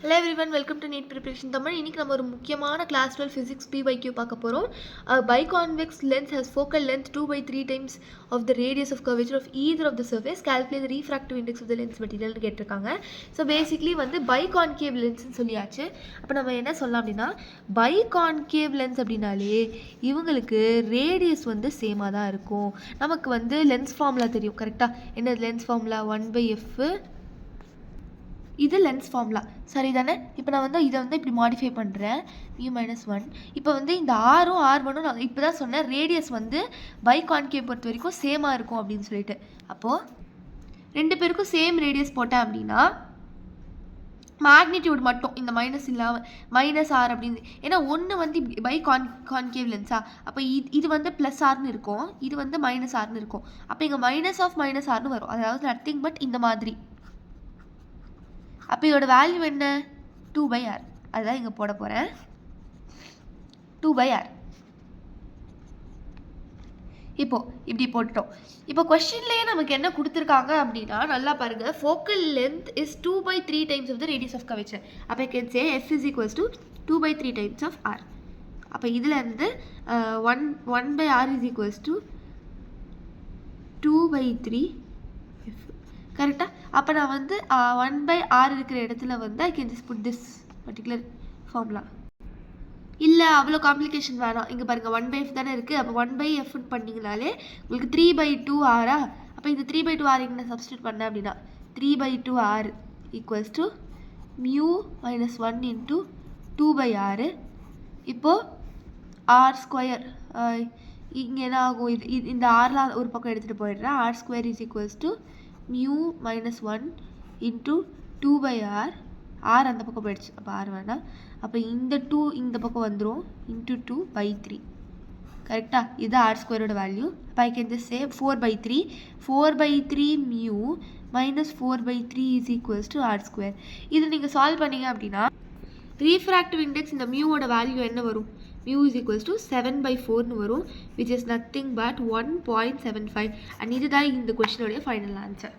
Hello everyone, welcome to NEET Preparation Tamil. இன்னைக்கு நம்ம ஒரு முக்கியமான class 12 physics PYQ பார்க்க போறோம். A biconvex lens has focal length 2/3 times of the radius of curvature of either of the surface. Calculate the refractive index of the lens material னு கேட்டிருக்காங்க. So basically வந்து biconcave lens னு சொல்லியாச்சு. அப்ப நம்ம என்ன சொல்லலாம் அப்படினா biconcave lens அப்படினாலே இவங்களுக்கு ரேடியஸ் வந்து சேமா தான் இருக்கும். நமக்கு வந்து லென்ஸ் ஃபார்முலா தெரியும் கரெக்ட்டா? என்ன லென்ஸ் ஃபார்முலா 1/f இது லென்ஸ் ஃபார்முலா சரிதானே. இப்போ நான் வந்து இதை வந்து இப்படி மாடிஃபை பண்ணுறேன் μ-1. இப்போ வந்து இந்த ஆரும் R1ம் நான் இப்போ தான் சொன்னேன் ரேடியஸ் வந்து பைகான்கேவ் பொறுத்த வரைக்கும் சேமாக இருக்கும் அப்படின்னு சொல்லிட்டு. அப்போது ரெண்டு பேருக்கும் சேம் ரேடியஸ் போட்டேன் அப்படின்னா மேக்னிடியூட் மட்டும் இந்த மைனஸ் இல்லாமல் -r அப்படின்னு, ஏன்னா ஒன்று வந்து பை கான்கேவ் லென்ஸா, அப்போ இது வந்து +r இருக்கும், இது வந்து -r இருக்கும். அப்போ இங்கே -r வரும், அதாவது நத்திங் பட் இந்த மாதிரி. அப்போ இதோட வேல்யூ என்ன 2/r, அதுதான் இங்கே போட போகிறேன் 2/r. இப்போ இப்படி போட்டுட்டோம். இப்போ கொஸ்டின்லேயே நமக்கு என்ன கொடுத்துருக்காங்க அப்படின்னா நல்லா பாருங்கள், focal length is 2/3 times of the radius of curvature. அப்போ I can say f is equals to 2/3 times of r. அப்போ இதில் இருந்து 1/r is equals to 2/3 கரெக்டாக. அப்போ நான் வந்து 1/r இருக்கிற இடத்துல வந்து I can just put this particular formula. இல்லை அவ்வளோ காம்ப்ளிகேஷன் வேணாம், இங்கே பாருங்கள் 1/f தானே இருக்குது. அப்போ 1/f பண்ணிங்கனாலே உங்களுக்கு 3/2r. அப்போ இந்த 3/2r இங்கே நான் சப்ஸ்டியூட் பண்ணேன் அப்படின்னா 3/2r equals to μ-1 into 2/r. இப்போது r², இங்கே என்ன ஆகும், இது இந்த ஆர்லாம் ஒரு பக்கம் எடுத்துகிட்டு போயிடுறேன். r² is equals to μ-1 into 2/r. r அந்த பக்கம் போயிடுச்சு, அப்போ r வேணாம். அப்போ இந்த 2 இந்த பக்கம் வந்துடும் இன்ட்டு 2/3 கரெக்டாக. இது r² வேல்யூ. அப்போ I can just say 4/3 μ - 4/3 is equals to r². இது நீங்கள் சால்வ் பண்ணீங்க அப்படின்னா ரீஃப்ராக்டிவ் இண்டெக்ஸ் இந்த மியூவோட வேல்யூ என்ன வரும், μ is equals to 7/4 வரும், which is nothing but 1.75. and இதுதான் இந்த கொஸ்டினோடைய ஃபைனல் ஆன்சர்.